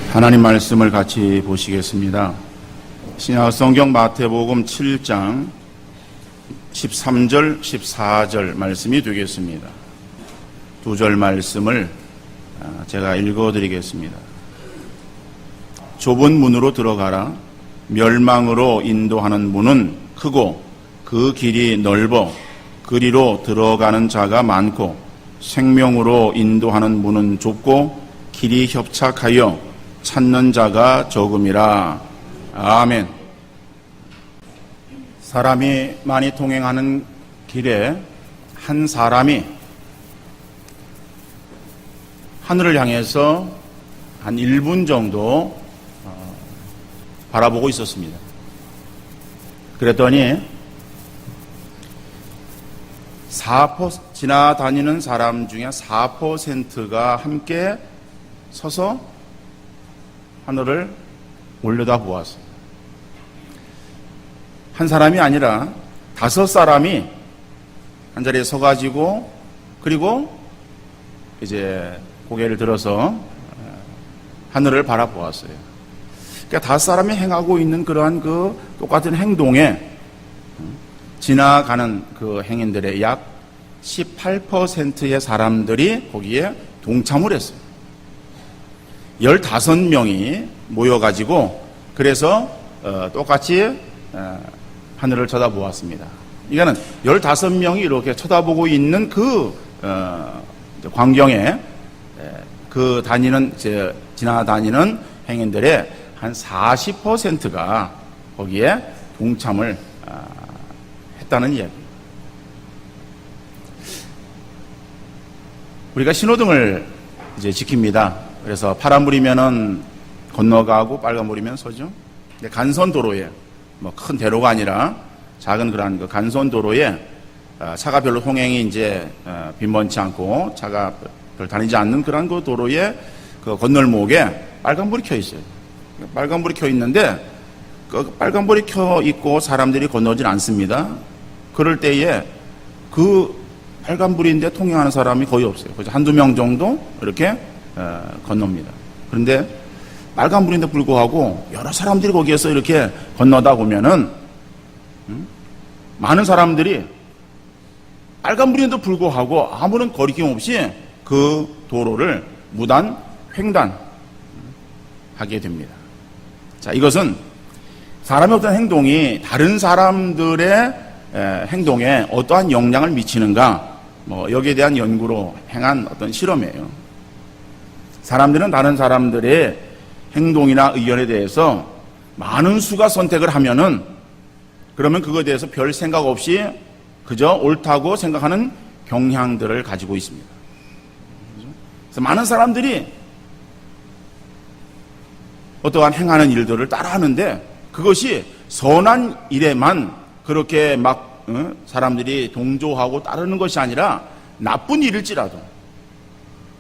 하나님 말씀을 같이 보시겠습니다. 신약 성경 마태복음 7장 13절, 14절 말씀이 되겠습니다. 두 절 말씀을 제가 읽어드리겠습니다. 좁은 문으로 들어가라. 멸망으로 인도하는 문은 크고 그 길이 넓어 그리로 들어가는 자가 많고 생명으로 인도하는 문은 좁고 길이 협착하여 찾는 자가 적음이라. 아멘. 사람이 많이 통행하는 길에 한 사람이 하늘을 향해서 한 1분 정도 바라보고 있었습니다. 그랬더니 지나다니는 사람 중에 4%가 함께 서서 하늘을 올려다 보았어요. 한 사람이 아니라 5사람이 한 자리에 서가지고 그리고 이제 고개를 들어서 하늘을 바라보았어요. 그러니까 5사람이 행하고 있는 그러한 그 똑같은 행동에 지나가는 그 행인들의 약 18%의 사람들이 거기에 동참을 했어요. 15명이 모여가지고 그래서 똑같이 하늘을 쳐다보았습니다. 이거는 15명이 이렇게 쳐다보고 있는 그 광경에 그 지나다니는 행인들의 한 40%가 거기에 동참을 했다는 이야기. 우리가 신호등을 이제 지킵니다. 그래서 파란불이면은 건너가고 빨간불이면 서죠. 간선도로에 뭐 큰 대로가 아니라 작은 그런 그 간선도로에 차가 별로 통행이 이제 빈번치 않고 차가 별 다니지 않는 그런 그 도로에 그 건널목에 빨간불이 켜 있어요. 빨간불이 켜 있는데 그 빨간불이 켜 있고 사람들이 건너질 않습니다. 그럴 때에 그 빨간불인데 통행하는 사람이 거의 없어요. 그래서 한두 명 정도 이렇게 건넙니다. 그런데 빨간불인데 불구하고 여러 사람들이 거기에서 이렇게 건너다 보면은 많은 사람들이 빨간불인데도 불구하고 아무런 거리낌 없이 그 도로를 무단 횡단하게 됩니다. 자, 이것은 사람의 어떤 행동이 다른 사람들의 행동에 어떠한 영향을 미치는가, 여기에 대한 연구로 행한 어떤 실험이에요. 사람들은 다른 사람들의 행동이나 의견에 대해서 많은 수가 선택을 하면은 그러면 그거에 대해서 별 생각 없이 그저 옳다고 생각하는 경향들을 가지고 있습니다. 그래서 많은 사람들이 어떠한 행하는 일들을 따라하는데 그것이 선한 일에만 그렇게 막 사람들이 동조하고 따르는 것이 아니라 나쁜 일일지라도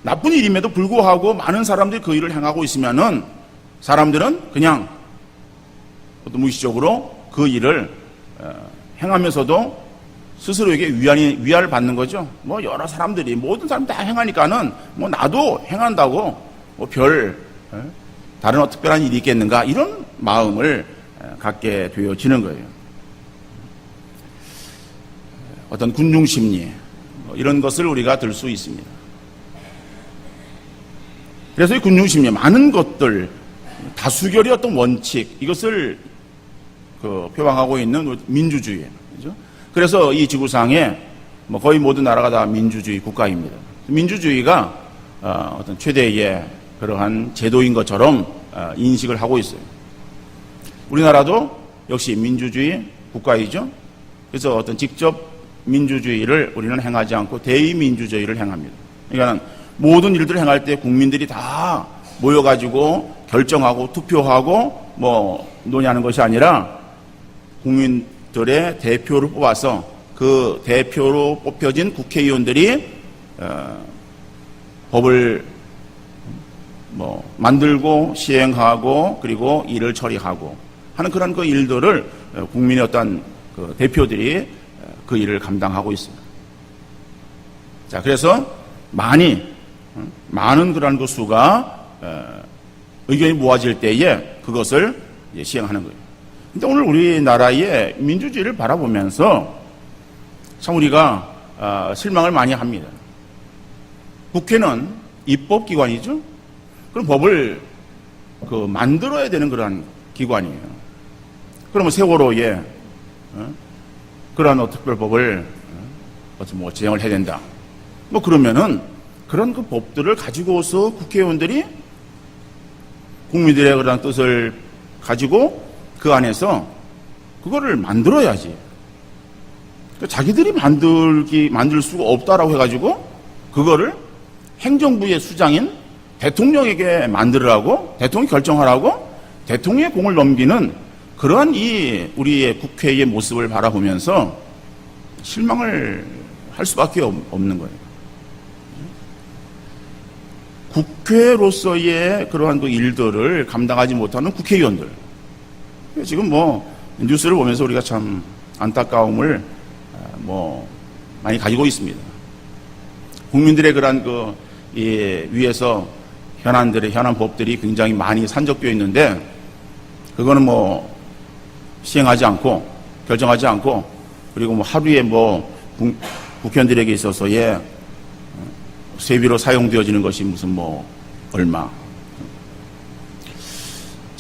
나쁜 일임에도 불구하고 많은 사람들이 그 일을 행하고 있으면은 사람들은 그냥 무의식적으로 그 일을 행하면서도 스스로에게 위안을 받는 거죠. 여러 사람들이 모든 사람 다 행하니까는 나도 행한다고 별 다른 특별한 일이 있겠는가 이런 마음을 갖게 되어지는 거예요. 어떤 군중심리 이런 것을 우리가 들 수 있습니다. 그래서 이 군중심리 많은 것들 다수결의 어떤 원칙 이것을 표방하고 있는 민주주의예요. 그렇죠? 그래서 이 지구상에 거의 모든 나라가 다 민주주의 국가입니다. 민주주의가 어떤 최대의 그러한 제도인 것처럼 인식을 하고 있어요. 우리나라도 역시 민주주의 국가이죠. 그래서 어떤 직접 민주주의를 우리는 행하지 않고 대의민주주의를 행합니다. 그러니까 모든 일들을 행할 때 국민들이 다 모여가지고 결정하고 투표하고 논의하는 것이 아니라 국민들의 대표를 뽑아서 그 대표로 뽑혀진 국회의원들이 법을 만들고 시행하고 그리고 일을 처리하고 하는 그런 그 일들을 국민의 어떤 그 대표들이 그 일을 감당하고 있습니다. 자, 그래서 많은 그러한 그 수가 의견이 모아질 때에 그것을 시행하는 거예요. 근데 오늘 우리나라의 민주주의를 바라보면서 참 우리가 실망을 많이 합니다. 국회는 입법기관이죠. 그럼 법을 만들어야 되는 그러한 기관이에요. 그러면 세월호에 그러한 특별법을 제정을 해야 된다. 그러면은 그런 그 법들을 가지고서 국회의원들이 국민들의 그런 뜻을 가지고 그 안에서 그거를 만들어야지. 자기들이 만들 수가 없다라고 해가지고 그거를 행정부의 수장인 대통령에게 만들으라고, 대통령이 결정하라고 대통령의 공을 넘기는 그러한 우리의 국회의 모습을 바라보면서 실망을 할 수밖에 없는 거예요. 국회로서의 그러한 그 일들을 감당하지 못하는 국회의원들. 지금 뉴스를 보면서 우리가 참 안타까움을 많이 가지고 있습니다. 국민들의 그러한 위에서 현안 법들이 굉장히 많이 산적되어 있는데, 그거는 시행하지 않고, 결정하지 않고, 그리고 하루에 국회의원들에게 있어서의 세비로 사용되어지는 것이 무슨 얼마.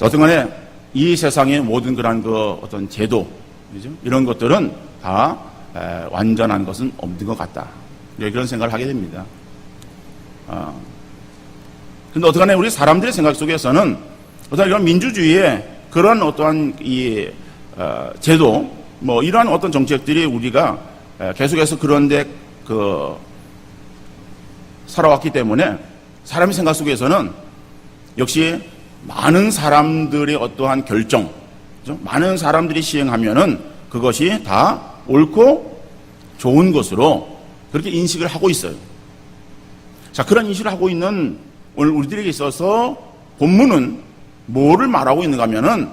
어떤 간에 이 세상의 모든 그런 어떤 제도, 그죠? 이런 것들은 다 완전한 것은 없는 것 같다. 그런 생각을 하게 됩니다. 근데 어떡하냐, 우리 사람들의 생각 속에서는 어떤 이런 민주주의의 그런 어떠한 제도, 이러한 어떤 정책들이 우리가 계속해서 그런데 살아왔기 때문에 사람의 생각 속에서는 역시 많은 사람들의 어떠한 결정, 그렇죠? 많은 사람들이 시행하면은 그것이 다 옳고 좋은 것으로 그렇게 인식을 하고 있어요. 자, 그런 인식을 하고 있는 오늘 우리들에게 있어서 본문은 뭐를 말하고 있는가 하면은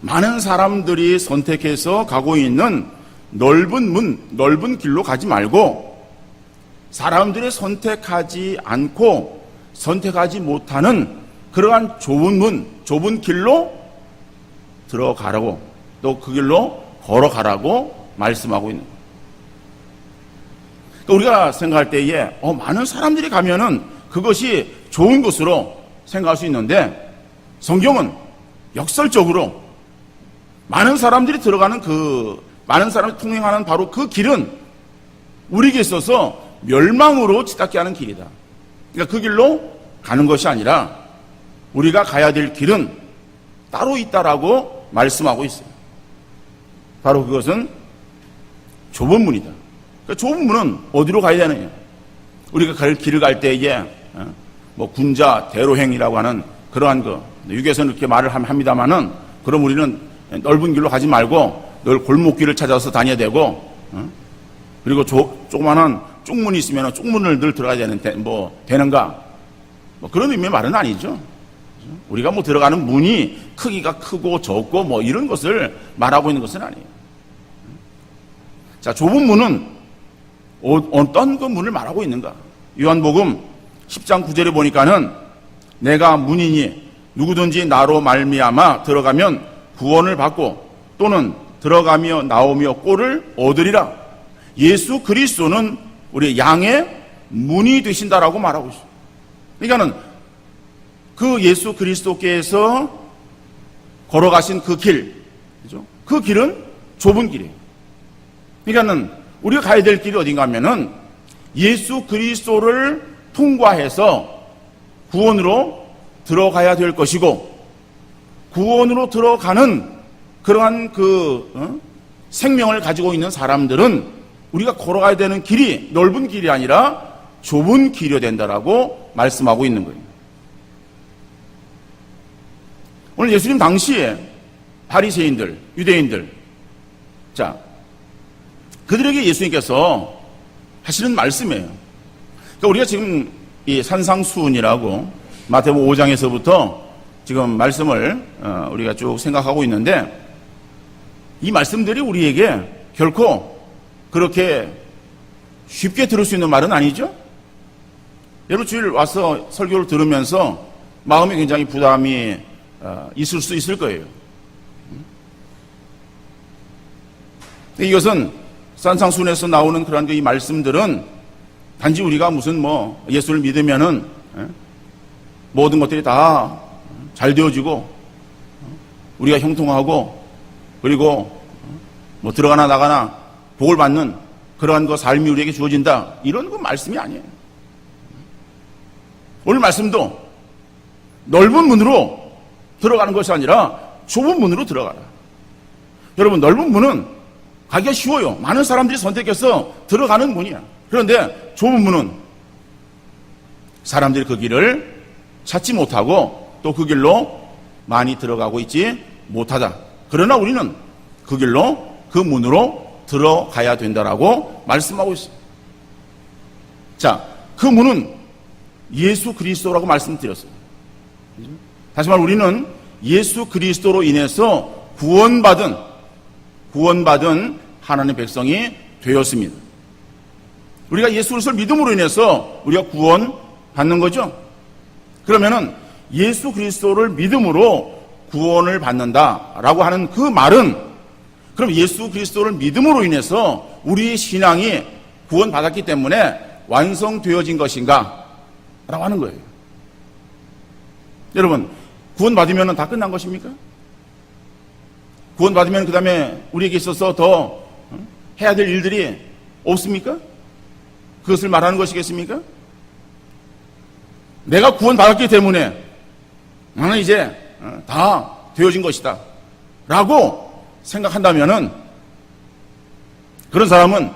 많은 사람들이 선택해서 가고 있는 넓은 길로 가지 말고 사람들이 선택하지 않고 선택하지 못하는 그러한 좁은 길로 들어가라고, 또 그 길로 걸어가라고 말씀하고 있는 거예요. 그러니까 우리가 생각할 때에 많은 사람들이 가면은 그것이 좋은 것으로 생각할 수 있는데, 성경은 역설적으로 많은 사람들이 들어가는 많은 사람이 통행하는 바로 그 길은 우리에게 있어서 멸망으로 치닫게 하는 길이다. 그러니까 그 길로 가는 것이 아니라 우리가 가야 될 길은 따로 있다라고 말씀하고 있어요. 바로 그것은 좁은 문이다. 그러니까 좁은 문은 어디로 가야 되느냐? 우리가 길을 갈 때에 군자 대로행이라고 하는 그러한 육에서는 이렇게 말을 합니다만은, 그럼 우리는 넓은 길로 가지 말고 늘 골목길을 찾아서 다녀야 되고, 그리고 조그마한 쪽문이 있으면 쪽문을 늘 들어가야 되는가? 그런 의미의 말은 아니죠. 우리가 들어가는 문이 크기가 크고 적고 이런 것을 말하고 있는 것은 아니에요. 자, 좁은 문은 어떤 그 문을 말하고 있는가? 요한복음 10장 9절에 보니까는 내가 문이니 누구든지 나로 말미암아 들어가면 구원을 받고 또는 들어가며 나오며 꼴을 얻으리라. 예수 그리스도는 우리 양의 문이 되신다라고 말하고 있어요. 그러니까는 그 예수 그리스도께서 걸어가신 그 길, 그죠? 그 길은 좁은 길이에요. 그러니까는 우리가 가야 될 길이 어딘가 하면은 예수 그리스도를 통과해서 구원으로 들어가야 될 것이고, 구원으로 들어가는 그러한 생명을 가지고 있는 사람들은 우리가 걸어가야 되는 길이 넓은 길이 아니라 좁은 길이어야 된다라고 말씀하고 있는 거예요. 오늘 예수님 당시에 바리새인들, 유대인들, 자, 그들에게 예수님께서 하시는 말씀이에요. 그러니까 우리가 지금 이 산상수훈이라고 마태복음 5장에서부터 지금 말씀을 우리가 쭉 생각하고 있는데, 이 말씀들이 우리에게 결코 그렇게 쉽게 들을 수 있는 말은 아니죠. 여러분 주일 와서 설교를 들으면서 마음에 굉장히 부담이 있을 수 있을 거예요. 이것은 산상순에서 나오는 그런 이 말씀들은 단지 우리가 무슨 예수를 믿으면은 모든 것들이 다 잘 되어지고 우리가 형통하고 그리고 들어가나 나가나 복을 받는 그러한 삶이 우리에게 주어진다, 이런 말씀이 아니에요. 오늘 말씀도 넓은 문으로 들어가는 것이 아니라 좁은 문으로 들어가라. 여러분, 넓은 문은 가기가 쉬워요. 많은 사람들이 선택해서 들어가는 문이야. 그런데 좁은 문은 사람들이 그 길을 찾지 못하고 또 그 길로 많이 들어가고 있지 못하다. 그러나 우리는 그 길로, 그 문으로 들어가야 된다라고 말씀하고 있어요. 자, 그 문은 예수 그리스도라고 말씀드렸어요. 다시 말해 우리는 예수 그리스도로 인해서 구원받은 하나님의 백성이 되었습니다. 우리가 예수 그리스도를 믿음으로 인해서 우리가 구원받는 거죠. 그러면은 예수 그리스도를 믿음으로 구원을 받는다라고 하는 그 말은, 그럼 예수 그리스도를 믿음으로 인해서 우리의 신앙이 구원받았기 때문에 완성되어진 것인가? 라고 하는 거예요. 여러분, 구원받으면 다 끝난 것입니까? 구원받으면 그 다음에 우리에게 있어서 더 해야 될 일들이 없습니까? 그것을 말하는 것이겠습니까? 내가 구원받았기 때문에 나는 이제 다 되어진 것이다 라고 생각한다면은 그런 사람은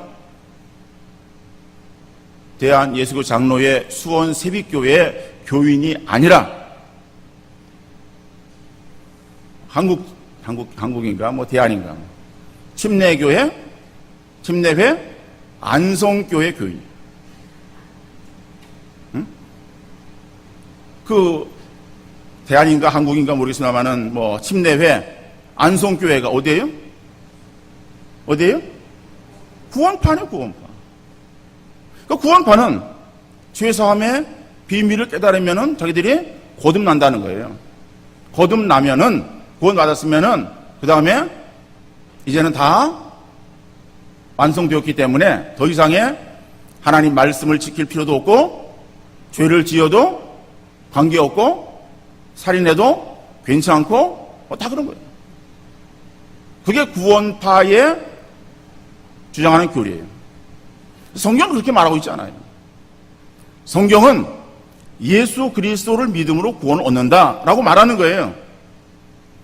대한예수교 장로회 수원 세빛교회 교인이 아니라 한국인가 대한인가 침례회 안성교회 교인. 그 대한인가 한국인가 모르겠습니다만은 침례회 안성교회가 어디예요? 구원파네, 구원파. 그 구원파는 죄사함의 비밀을 깨달으면은 자기들이 거듭난다는 거예요. 거듭나면은 구원받았으면은 그 다음에 이제는 다 완성되었기 때문에 더 이상의 하나님 말씀을 지킬 필요도 없고 죄를 지어도 관계없고 살인해도 괜찮고 다 그런 거예요. 그게 구원파의 주장하는 교리예요. 성경은 그렇게 말하고 있지 않아요. 성경은 예수 그리스도를 믿음으로 구원을 얻는다라고 말하는 거예요.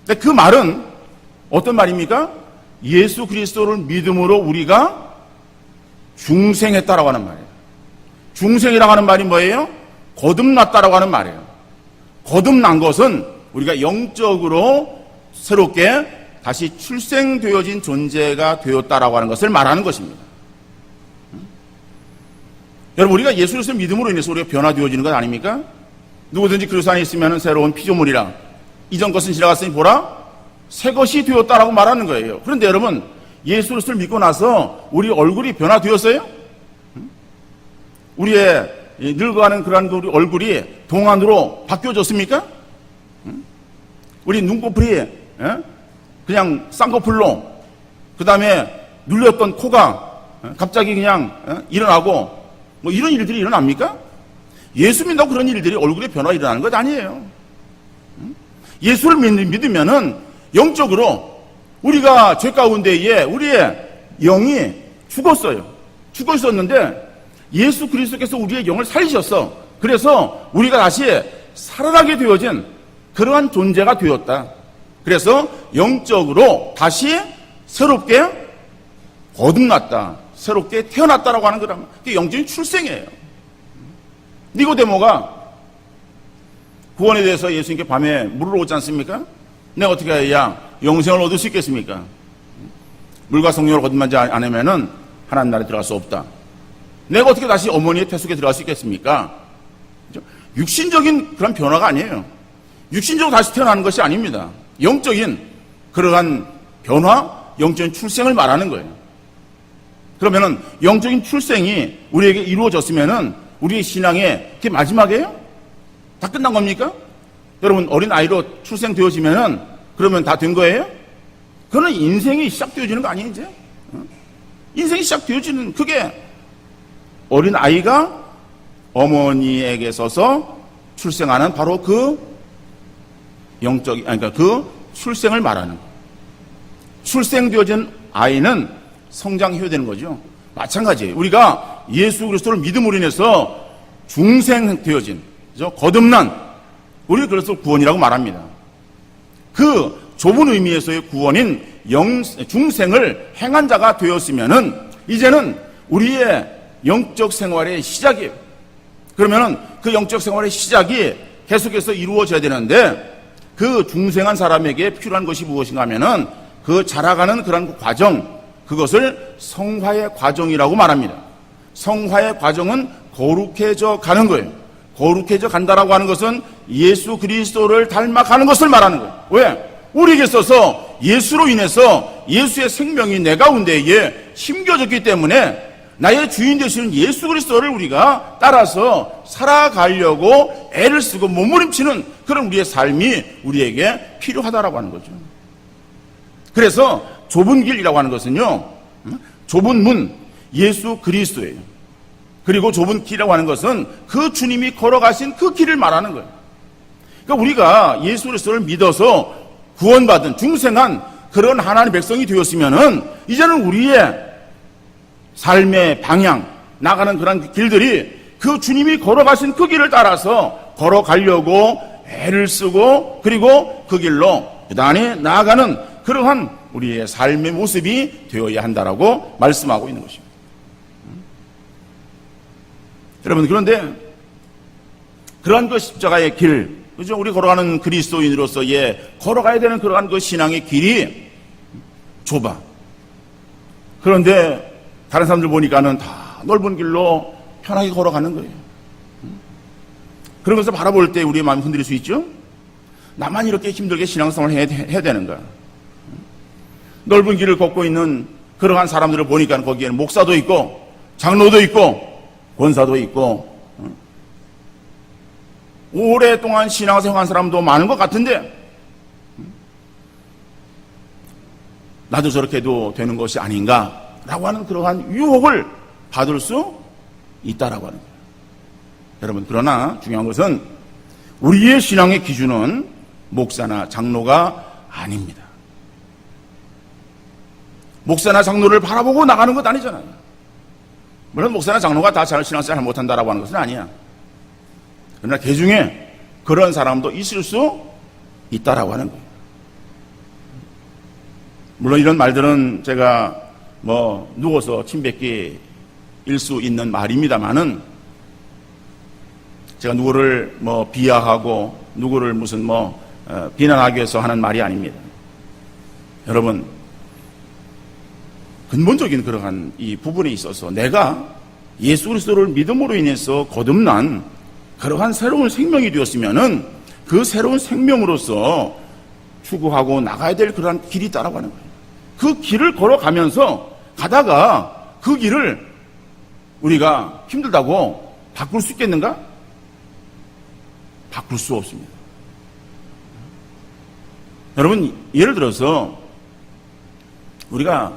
근데 그 말은 어떤 말입니까? 예수 그리스도를 믿음으로 우리가 중생했다라고 하는 말이에요. 중생이라고 하는 말이 뭐예요? 거듭났다라고 하는 말이에요. 거듭난 것은 우리가 영적으로 새롭게 다시 출생되어진 존재가 되었다라고 하는 것을 말하는 것입니다. 여러분, 우리가 예수 그리스도를 믿음으로 인해서 우리가 변화되어지는 것 아닙니까? 누구든지 그리스도 안에 있으면 새로운 피조물이라 이전 것은 지나갔으니 보라 새 것이 되었다라고 말하는 거예요. 그런데 여러분, 예수 그리스도를 믿고 나서 우리 얼굴이 변화되었어요? 우리의 늙어가는 그러한 우리 얼굴이 동안으로 바뀌어졌습니까? 우리 눈꺼풀이 그냥 쌍꺼풀로, 그 다음에 눌렸던 코가 갑자기 그냥 일어나고 이런 일들이 일어납니까? 예수 믿는다고 그런 일들이 얼굴에 변화가 일어나는 것 아니에요. 예수를 믿으면은 영적으로 우리가 죄 가운데에 우리의 영이 죽었어요. 죽어 있었는데 예수 그리스도께서 우리의 영을 살리셨어. 그래서 우리가 다시 살아나게 되어진 그러한 존재가 되었다. 그래서 영적으로 다시 새롭게 거듭났다, 새롭게 태어났다라고 하는 거라면 그게 영적인 출생이에요. 니고데모가 구원에 대해서 예수님께 밤에 물어오지 않습니까? 내가 어떻게 해야 영생을 얻을 수 있겠습니까? 물과 성령으로 거듭나지 않으면은 하나님 나라에 들어갈 수 없다. 내가 어떻게 다시 어머니의 태 속에 들어갈 수 있겠습니까? 육신적인 그런 변화가 아니에요. 육신적으로 다시 태어나는 것이 아닙니다. 영적인 그러한 변화, 영적인 출생을 말하는 거예요. 그러면은 영적인 출생이 우리에게 이루어졌으면은 우리의 신앙의 그게 마지막이에요? 다 끝난 겁니까? 여러분, 어린아이로 출생되어지면은 그러면 다 된 거예요? 그거는 인생이 시작되어지는 거 아니에요, 이제? 인생이 시작되어지는, 그게 어린아이가 어머니에게 서서 출생하는 바로 그 그러니까 그 출생을 말하는 거예요. 출생되어진 아이는 성장해야 되는 거죠. 마찬가지예요. 우리가 예수 그리스도를 믿음으로 인해서 중생되어진, 그죠? 거듭난, 우리 그래서 구원이라고 말합니다. 그 좁은 의미에서의 구원인 중생을 행한 자가 되었으면은 이제는 우리의 영적 생활의 시작이에요. 그러면은 그 영적 생활의 시작이 계속해서 이루어져야 되는데, 그 중생한 사람에게 필요한 것이 무엇인가 하면은 그 자라가는 그런 과정, 그것을 성화의 과정이라고 말합니다. 성화의 과정은 거룩해져 가는 거예요. 거룩해져 간다라고 하는 것은 예수 그리스도를 닮아가는 것을 말하는 거예요. 왜? 우리에게 있어서 예수로 인해서 예수의 생명이 내 가운데에 심겨졌기 때문에 나의 주인 되시는 예수 그리스도를 우리가 따라서 살아가려고 애를 쓰고 몸부림치는 그런 우리의 삶이 우리에게 필요하다라고 하는 거죠. 그래서 좁은 길이라고 하는 것은요, 좁은 문, 예수 그리스도예요. 그리고 좁은 길이라고 하는 것은 그 주님이 걸어가신 그 길을 말하는 거예요. 그러니까 우리가 예수 그리스도를 믿어서 구원받은 중생한 그런 하나님의 백성이 되었으면은 이제는 우리의 삶의 방향, 나가는 그런 길들이 그 주님이 걸어가신 그 길을 따라서 걸어가려고 애를 쓰고, 그리고 그 길로 부단히 나아가는 그러한 우리의 삶의 모습이 되어야 한다라고 말씀하고 있는 것입니다. 여러분, 그런데 그러한 그 십자가의 길, 그죠? 우리 걸어가는 그리스도인으로서의 걸어가야 되는 그러한 그 신앙의 길이 좁아. 그런데 다른 사람들 보니까는 다 넓은 길로 편하게 걸어가는 거예요. 그런 것을 바라볼 때 우리의 마음이 흔들릴 수 있죠? 나만 이렇게 힘들게 신앙생활을 해야 되는가? 넓은 길을 걷고 있는 그러한 사람들을 보니까 거기에는 목사도 있고, 장로도 있고, 권사도 있고, 오랫동안 신앙생활한 사람도 많은 것 같은데, 나도 저렇게 해도 되는 것이 아닌가? 라고 하는 그러한 유혹을 받을 수 있다라고 하는 거예요. 여러분, 그러나 중요한 것은 우리의 신앙의 기준은 목사나 장로가 아닙니다. 목사나 장로를 바라보고 나가는 것 아니잖아요. 물론 목사나 장로가 다 신앙생활 못한다라고 하는 것은 아니야. 그러나 그 중에 그런 사람도 있을 수 있다라고 하는 거예요. 물론 이런 말들은 제가 누워서 침 뱉기일 수 있는 말입니다만은, 제가 누구를 비하하고 누구를 무슨 비난하기 위해서 하는 말이 아닙니다. 여러분, 근본적인 그러한 이 부분에 있어서 내가 예수 그리스도를 믿음으로 인해서 거듭난 그러한 새로운 생명이 되었으면은 그 새로운 생명으로서 추구하고 나가야 될 그러한 길이 있다라고 하는 거예요. 그 길을 걸어가면서 가다가 그 길을 우리가 힘들다고 바꿀 수 있겠는가? 바꿀 수 없습니다. 여러분, 예를 들어서 우리가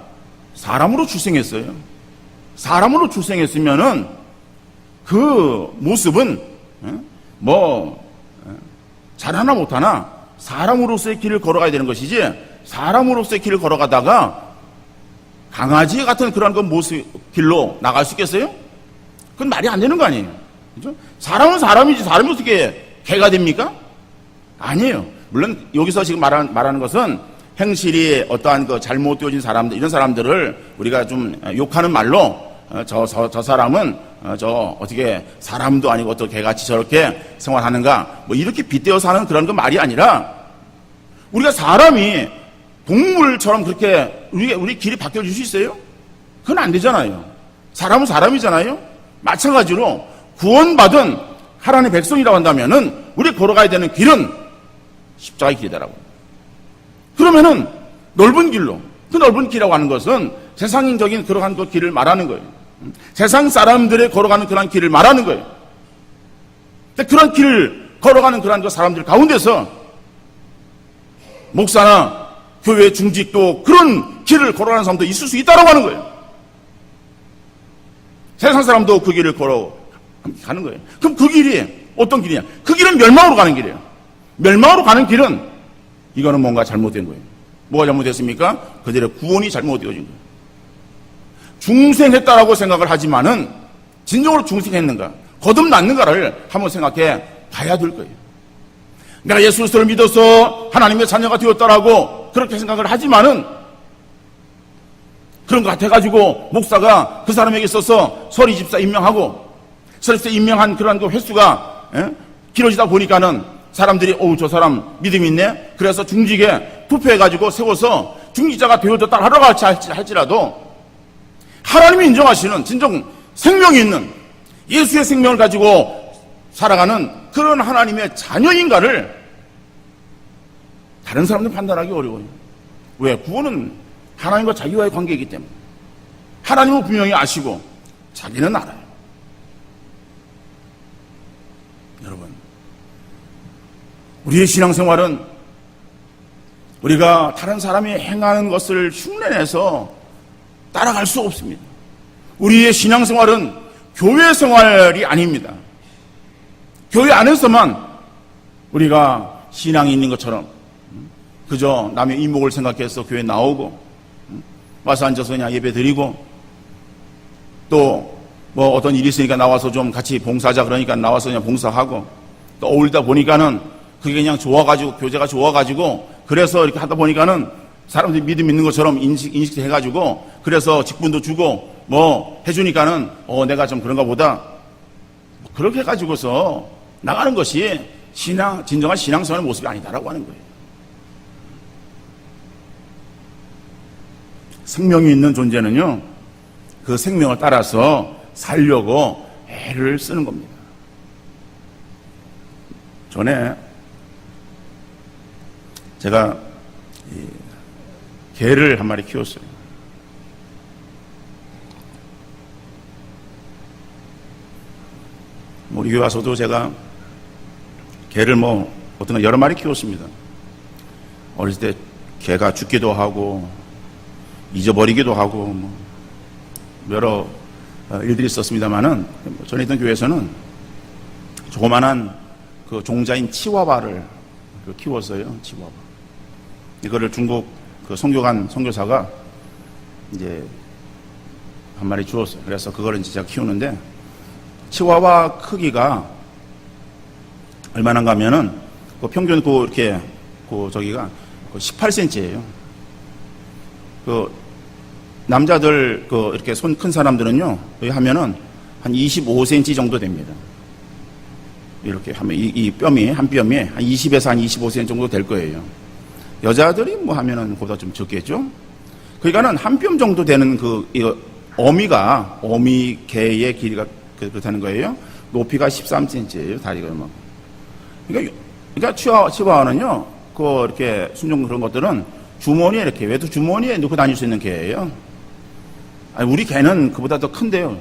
사람으로 출생했어요. 사람으로 출생했으면은 그 모습은 잘하나 못하나 사람으로서의 길을 걸어가야 되는 것이지, 사람으로서의 길을 걸어가다가 강아지 같은 그런 그 모습 길로 나갈 수 있겠어요? 그건 말이 안 되는 거 아니에요. 그죠? 사람은 사람이지, 사람이 어떻게 개가 됩니까? 아니에요. 물론 여기서 지금 말하는 것은 행실이 어떠한 그 잘못되어진 사람들, 이런 사람들을 우리가 좀 욕하는 말로 저 사람은 어떻게 사람도 아니고 어떻게 개같이 저렇게 생활하는가, 이렇게 빗대어서 하는 그런 그 말이 아니라, 우리가 사람이 동물처럼 그렇게 우리 길이 바뀌어질 수 있어요? 그건 안 되잖아요. 사람은 사람이잖아요. 마찬가지로 구원받은 하나님의 백성이라고 한다면은 우리 걸어가야 되는 길은 십자가의 길이다라고. 그러면은 넓은 길로, 그 넓은 길이라고 하는 것은 세상적인 그러한 그 길을 말하는 거예요. 세상 사람들의 걸어가는 그런 길을 말하는 거예요. 그런 길을 걸어가는 그러한 그 사람들 가운데서 목사나 교회 중직도 그런 길을 걸어가는 사람도 있을 수 있다고 하는 거예요. 세상 사람도 그 길을 걸어가는 거예요. 그럼 그 길이 어떤 길이냐? 그 길은 멸망으로 가는 길이에요. 멸망으로 가는 길은 이거는 뭔가 잘못된 거예요. 뭐가 잘못됐습니까? 그들의 구원이 잘못되어진 거예요. 중생했다라고 생각을 하지만은 진정으로 중생했는가, 거듭났는가를 한번 생각해 봐야 될 거예요. 내가 예수 그리스도를 믿어서 하나님의 자녀가 되었다라고 그렇게 생각을 하지만은 그런 것 같아가지고 목사가 그 사람에게 있어서 서리집사 임명하고 서리집사 임명한 그런 그 횟수가 길어지다 보니까는 사람들이 저 사람 믿음이 있네. 그래서 중직에 투표해가지고 세워서 중직자가 되어졌다 하러 할지라도 하나님이 인정하시는 진정 생명이 있는 예수의 생명을 가지고 살아가는 그런 하나님의 자녀인가를 다른 사람들 판단하기 어려워요. 왜? 구원은 하나님과 자기와의 관계이기 때문에. 하나님은 분명히 아시고 자기는 알아요. 여러분, 우리의 신앙생활은 우리가 다른 사람이 행하는 것을 흉내내서 따라갈 수 없습니다. 우리의 신앙생활은 교회 생활이 아닙니다. 교회 안에서만 우리가 신앙이 있는 것처럼 그저 남의 이목을 생각해서 교회 나오고 와서 앉아서 그냥 예배 드리고 또 뭐 어떤 일이 있으니까 나와서 좀 같이 봉사하자 그러니까 나와서 그냥 봉사하고 또 어울리다 보니까는 그게 그냥 좋아가지고 교제가 좋아가지고 그래서 이렇게 하다 보니까는 사람들이 믿음 있는 것처럼 인식해가지고 그래서 직분도 주고 뭐 해주니까는 내가 좀 그런가 보다 그렇게 해가지고서 나가는 것이 진정한 신앙생활의 모습이 아니다라고 하는 거예요. 생명이 있는 존재는요, 그 생명을 따라서 살려고 애를 쓰는 겁니다. 전에 제가 개를 한 마리 키웠어요. 우리 교회 와서도 제가 개를 어떤 거 여러 마리 키웠습니다. 어렸을 때 개가 죽기도 하고 잊어버리기도 하고 여러 일들이 있었습니다만은 전에 있던 교회에서는 조그만한 그 종자인 치와바를 키웠어요. 치와바. 이거를 중국 그 선교사가 이제 한 마리 주었어요. 그래서 그거를 이제 제가 키우는데 치와바 크기가 얼마나인가 하면은 그 평균 이렇게 저기가 18cm예요. 남자들 이렇게 손 큰 사람들은요, 여기 하면은 한 25cm 정도 됩니다. 이렇게 하면 이 뼘이 한 뼘이 한 20에서 한 25cm 정도 될 거예요. 여자들이 하면은 그보다 좀 적겠죠. 그러니까는 한 뼘 정도 되는 어미 개의 길이가 그렇다는 거예요. 높이가 13cm예요. 다리가 그러니까 치와와는요, 이렇게 순종 그런 것들은 주머니에 이렇게 외투 주머니에 넣고 다닐 수 있는 개예요. 우리 개는 그보다 더 큰데요.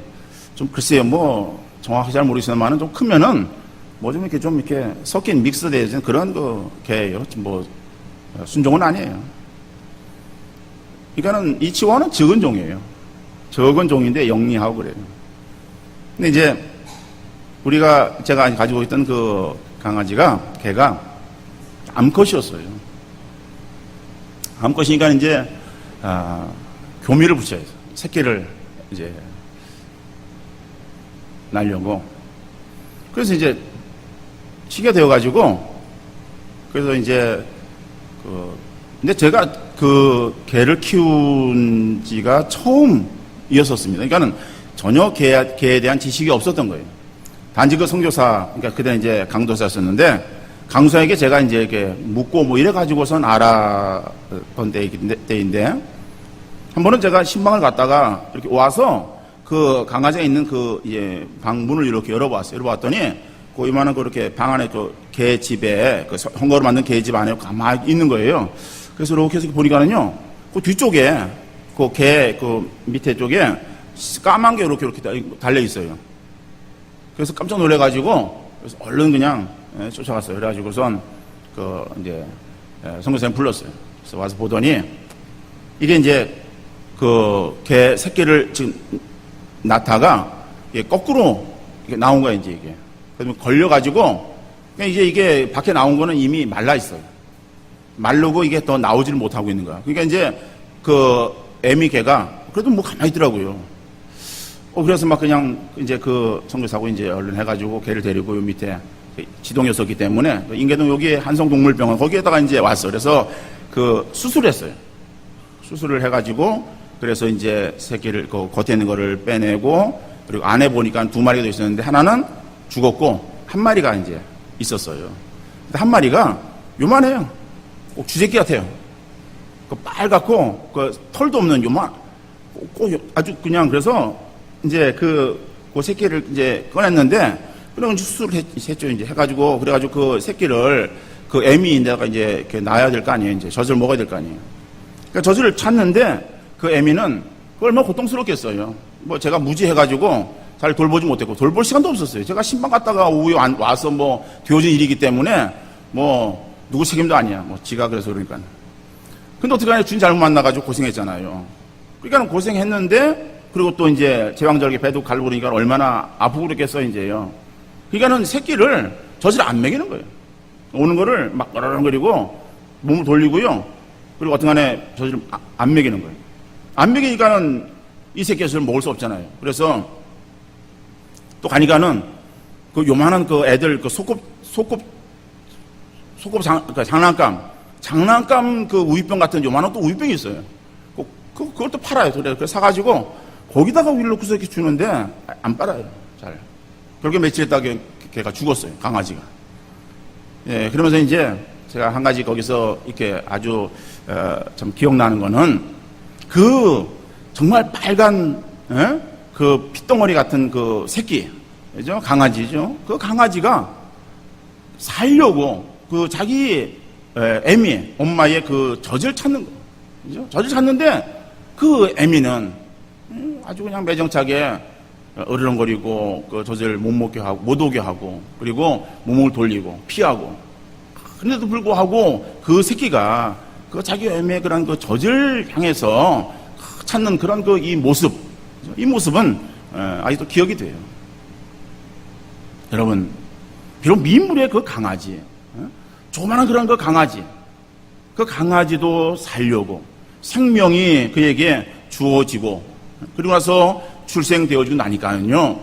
좀 글쎄요, 정확히 잘 모르겠지만은 좀 크면은 좀 이렇게 섞인 믹스되어진 그런 개예요. 순종은 아니에요. 그러니까는 이 치와는 적은 종이에요. 적은 종인데 영리하고 그래요. 근데 이제 제가 가지고 있던 그 개가 암컷이었어요. 암컷이니까 이제 교미를 붙여야죠. 새끼를 이제 날려고. 그래서 이제 시기가 되어가지고 그래서 이제 근데 제가 그 개를 키운 지가 처음이었었습니다. 그러니까는 전혀 개에 대한 지식이 없었던 거예요. 단지 그 선교사, 그러니까 그때 이제 강도사였었는데 강도사에게 제가 이제 이렇게 묻고 이래 가지고선 알았던 때인데 한 번은 제가 신방을 갔다가 이렇게 와서 그 강아지가 있는 방 문을 이렇게 열어봤어요. 열어봤더니 이만한 그렇게 방 안에 개 집에 헝겊으로 만든 개 집 안에 가만히 있는 거예요. 그래서 이렇게 해서 보니까는요, 그 뒤쪽에 개 밑에 쪽에 까만 게 이렇게 달려 있어요. 그래서 깜짝 놀래가지고 그래서 얼른 그냥 쫓아갔어요. 그래가지고선 이제 선교사님 불렀어요. 그래서 와서 보더니 이게 이제 개 새끼를 지금 낳다가 이게 거꾸로 이게 나온 거야, 이제 이게. 그래서 걸려가지고 이제 이게 밖에 나온 거는 이미 말라 있어요. 마르고 이게 더 나오지를 못하고 있는 거야. 그러니까 이제 애미 개가 그래도 뭐 가만히 있더라고요. 그래서 막 그냥 이제 선교사고 이제 얼른 해가지고 개를 데리고 요 밑에 지동이었었기 때문에 인계동 여기 한성동물병원 거기에다가 이제 왔어. 그래서 수술했어요. 수술을 해가지고 그래서 이제 새끼를 겉에 있는 거를 빼내고 그리고 안에 보니까 2마리가 더 있었는데 하나는 죽었고 한 마리가 이제 있었어요. 근데 한 마리가 요만해요. 꼭 쥐새끼 같아요. 빨갛고 털도 없는 꼭 아주 그냥 그래서 이제 그 새끼를 이제 꺼냈는데 그럼 수술을 했죠. 이제 해가지고 그래가지고 그 새끼를 애미인데다가 이제 이렇게 놔야 될 거 아니에요. 이제 젖을 먹어야 될 거 아니에요. 그러니까 젖을 찾는데 그 애미는 얼마나 고통스럽겠어요. 뭐 제가 무지해가지고 잘 돌보지 못했고 돌볼 시간도 없었어요. 제가 신방 갔다가 오후에 와서 뭐 되어진 일이기 때문에 뭐 누구 책임도 아니야. 뭐 지가 그래서 그러니까. 근데 어떡하냐. 주인 잘못 만나가지고 고생했잖아요. 그러니까 고생했는데 그리고 또 이제 제왕절개 배도 갈고 그러니까 얼마나 아프고 그랬겠어요, 이제요. 그러니까는 새끼를 젖을 안 먹이는 거예요. 오는 거를 막 거르렁거리고 몸을 돌리고요. 그리고 어떡하냐. 젖을 안 먹이는 거예요. 안 먹이니까는 이 새끼 젖을 먹을 수 없잖아요. 그래서 또 가니까는 요만한 애들 장난감 우유병 같은 요만한 또 우유병이 있어요. 그걸 또 팔아요. 그래서 사가지고 거기다가 우유를 넣고서 이렇게 주는데 안 빨아요. 잘. 그렇게 며칠 있다가 걔가 죽었어요. 강아지가. 예, 그러면서 이제 제가 한 가지 거기서 이렇게 아주 참 기억나는 거는 정말 빨간 핏덩어리 같은 새끼, 그죠? 강아지죠. 그 강아지가 살려고 자기 애미, 엄마의 젖을 찾는 거, 그죠? 젖을 찾는데 애미는 아주 그냥 매정차게 어르렁거리고 젖을 못 오게 하고 그리고 몸을 돌리고 피하고 그런데도 불구하고 새끼가 자기 애미의 그런 젖을 향해서 찾는 그런 이 모습은 아직도 기억이 돼요. 여러분, 비록 민물의 강아지, 조그마한 그런 강아지, 강아지도 살려고 생명이 그에게 주어지고 그리고 나서 출생되어지고 나니까는요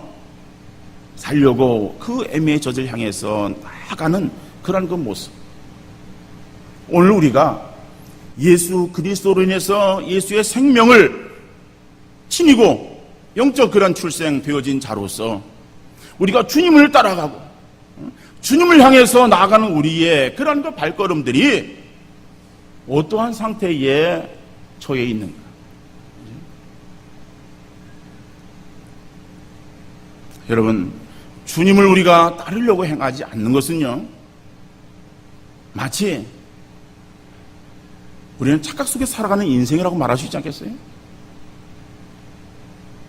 살려고 애미의 젖을 향해서 나아가는 그런 모습. 오늘 우리가 예수 그리스도로 인해서 예수의 생명을 지니고 영적 그런 출생되어진 자로서 우리가 주님을 따라가고 주님을 향해서 나아가는 우리의 그런 발걸음들이 어떠한 상태에 처해 있는가? 여러분, 주님을 우리가 따르려고 행하지 않는 것은요, 마치 우리는 착각 속에 살아가는 인생이라고 말할 수 있지 않겠어요?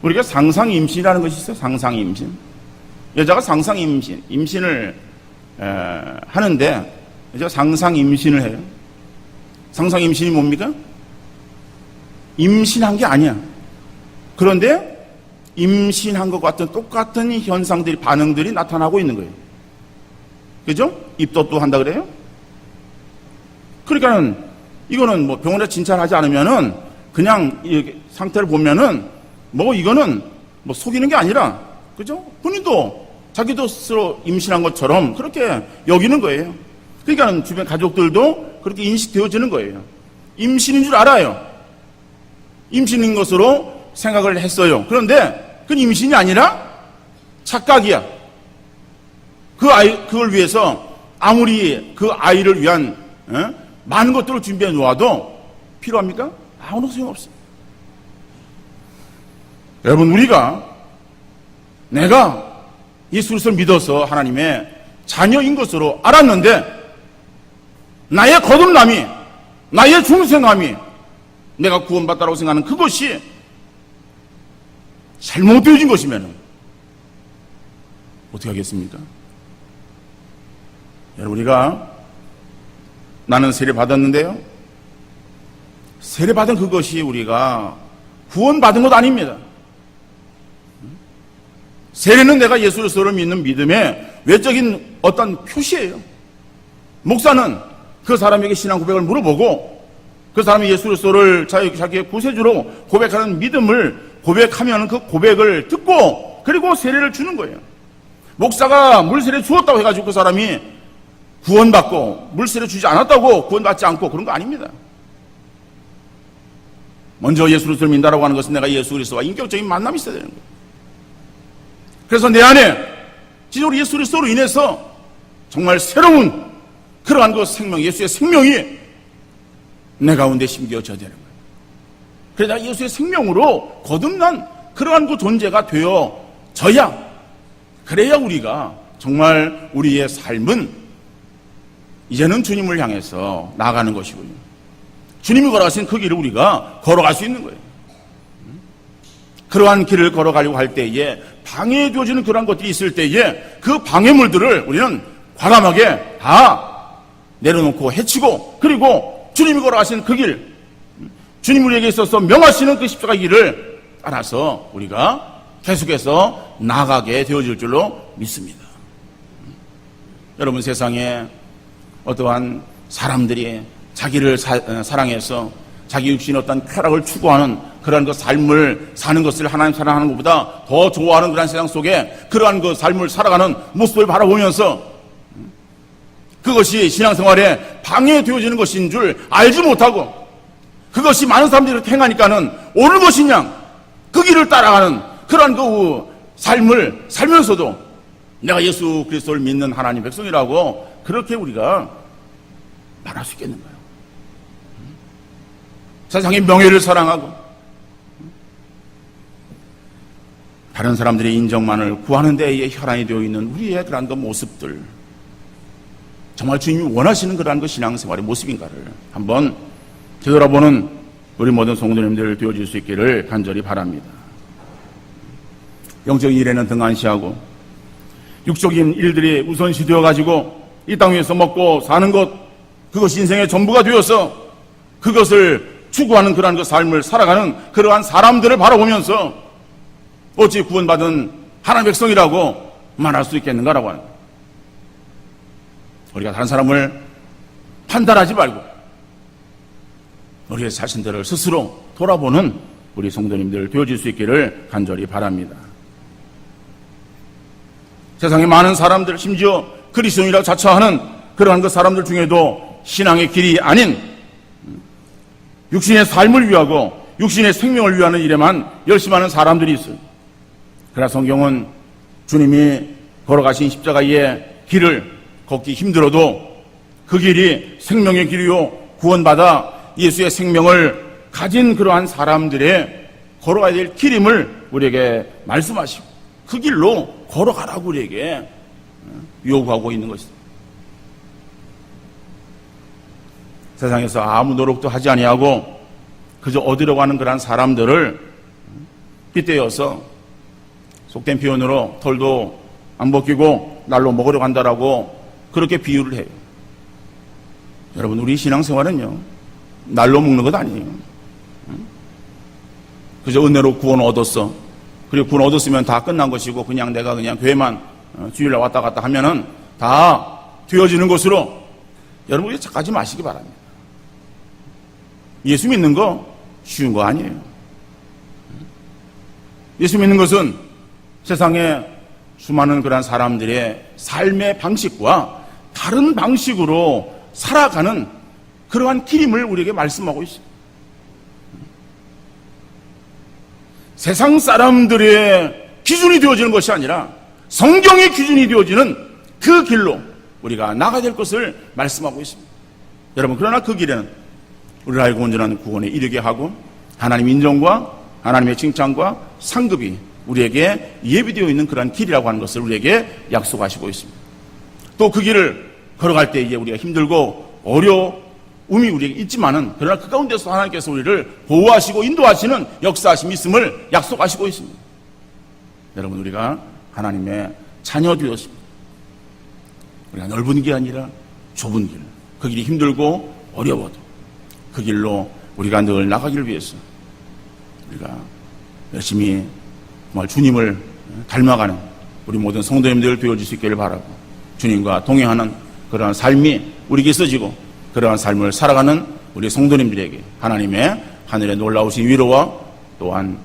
우리가 상상임신이라는 것이 있어요. 상상임신. 여자가 임신을 하는데 여자가 상상임신을 해요. 상상임신이 뭡니까? 임신한 게 아니야. 그런데 임신한 것 같은 똑같은 현상들이, 반응들이 나타나고 있는 거예요. 그죠? 입덧도 한다 그래요? 그러니까는 이거는 뭐 병원에 진찰하지 않으면은 그냥 이 상태를 보면은 이거는 속이는 게 아니라, 그죠? 본인도 자기도 스스로 임신한 것처럼 그렇게 여기는 거예요. 그러니까 주변 가족들도 그렇게 인식되어지는 거예요. 임신인 줄 알아요. 임신인 것으로 생각을 했어요. 그런데 그건 임신이 아니라 착각이야. 그걸 위해서 아무리 그 아이를 위한 많은 것들을 준비해 놓아도 필요합니까? 아무런 소용없어요. 여러분, 내가 예수 그리스도를 믿어서 하나님의 자녀인 것으로 알았는데 나의 거듭남이, 나의 중생함이, 내가 구원받다라고 생각하는 그것이 잘못되어진 것이면 어떻게 하겠습니까? 여러분, 우리가 나는 세례 받았는데요, 세례 받은 그것이 우리가 구원받은 것 아닙니다. 세례는 내가 예수 그리스도를 믿는 믿음의 외적인 어떤 표시예요. 목사는 그 사람에게 신앙 고백을 물어보고 그 사람이 예수 그리스도를 자기의 구세주로 고백하는 믿음을 고백하면 그 고백을 듣고 그리고 세례를 주는 거예요. 목사가 물세례 주었다고 해가지고 그 사람이 구원받고 물세례 주지 않았다고 구원받지 않고 그런 거 아닙니다. 먼저 예수 그리스도를 믿는다라고 하는 것은 내가 예수 그리스도와 인격적인 만남이 있어야 되는 거예요. 그래서 내 안에 진짜로 예수 그리스도로 인해서 정말 새로운 그러한 그 생명, 예수의 생명이 내 가운데 심겨져야 되는 거예요. 그래서 내가 예수의 생명으로 거듭난 그러한 그 존재가 되어져야, 그래야 우리가 정말 우리의 삶은 이제는 주님을 향해서 나아가는 것이군요. 주님이 걸어가신 그 길을 우리가 걸어갈 수 있는 거예요. 그러한 길을 걸어가려고 할 때에 방해되어지는 그러한 것들이 있을 때에 그 방해물들을 우리는 과감하게 다 내려놓고 해치고, 그리고 주님이 걸어가신 그 길, 주님 우리에게 있어서 명하시는 그 십자가 길을 따라서 우리가 계속해서 나아가게 되어질 줄로 믿습니다. 여러분, 세상에 어떠한 사람들이 자기를 사랑해서 자기 육신의 어떤 쾌락을 추구하는 그러한 그 삶을 사는 것을 하나님 사랑하는 것보다 더 좋아하는 그런 세상 속에 그러한 그 삶을 살아가는 모습을 바라보면서 그것이 신앙생활에 방해되어지는 것인 줄 알지 못하고 그것이 많은 사람들이 그렇게 행하니까는 옳은 것이냐 그 길을 따라가는 그러한 그 삶을 살면서도 내가 예수 그리스도를 믿는 하나님 백성이라고 그렇게 우리가 말할 수 있겠는가요? 세상의 명예를 사랑하고 다른 사람들의 인정만을 구하는 데에 혈안이 되어 있는 우리의 그러한 그 모습들, 정말 주님이 원하시는 그러한 그 신앙생활의 모습인가를 한번 되돌아보는 우리 모든 성도님들 되어질 수 있기를 간절히 바랍니다. 영적인 일에는 등한시하고 육적인 일들이 우선시 되어가지고 이 땅 위에서 먹고 사는 것, 그것이 인생의 전부가 되어서 그것을 추구하는 그러한 그 삶을 살아가는 그러한 사람들을 바라보면서 어찌 구원받은 하나님의 백성이라고 말할 수 있겠는가라고 하는 거예요. 우리가 다른 사람을 판단하지 말고 우리의 자신들을 스스로 돌아보는 우리 성도님들 되어질 수 있기를 간절히 바랍니다. 세상에 많은 사람들, 심지어 그리스도인이라고 자처하는 그러한 그 사람들 중에도 신앙의 길이 아닌 육신의 삶을 위하고 육신의 생명을 위하는 일에만 열심하는 사람들이 있어요. 그러나 성경은 주님이 걸어가신 십자가의 길을 걷기 힘들어도 그 길이 생명의 길이요 구원받아 예수의 생명을 가진 그러한 사람들의 걸어가야 될 길임을 우리에게 말씀하시고 그 길로 걸어가라고 우리에게 요구하고 있는 것입니다. 세상에서 아무 노력도 하지 아니하고 그저 얻으려고 하는 그러한 사람들을 빗대어서 속된 표현으로 털도 안 벗기고 날로 먹으러 간다라고 그렇게 비유를 해요. 여러분, 우리 신앙생활은요 날로 먹는 것 아니에요. 그저 은혜로 구원 얻었어. 그리고 구원 얻었으면 다 끝난 것이고 그냥 내가 그냥 교회만 주일날 왔다 갔다 하면은 다 되어지는 것으로 여러분 우리 착하지 마시기 바랍니다. 예수 믿는 거 쉬운 거 아니에요. 예수 믿는 것은 세상에 수많은 그런 사람들의 삶의 방식과 다른 방식으로 살아가는 그러한 길임을 우리에게 말씀하고 있습니다. 세상 사람들의 기준이 되어지는 것이 아니라 성경의 기준이 되어지는 그 길로 우리가 나가야 될 것을 말씀하고 있습니다. 여러분, 그러나 그 길에는 우리를 알고 온전한 구원에 이르게 하고 하나님 인정과 하나님의 칭찬과 상급이 우리에게 예비되어 있는 그러한 길이라고 하는 것을 우리에게 약속하시고 있습니다. 또 그 길을 걸어갈 때에 우리가 힘들고 어려움이 우리에게 있지만은 그러나 그 가운데서 하나님께서 우리를 보호하시고 인도하시는 역사하심이 있음을 약속하시고 있습니다. 여러분, 우리가 하나님의 자녀 되었습니다. 우리가 넓은 게 아니라 좁은 길, 그 길이 힘들고 어려워도 그 길로 우리가 늘 나가기를 위해서 우리가 열심히 정말 주님을 닮아가는 우리 모든 성도님들 되어줄 수 있기를 바라고, 주님과 동행하는 그러한 삶이 우리에게 있어지고 그러한 삶을 살아가는 우리 성도님들에게 하나님의 하늘의 놀라우신 위로와 또한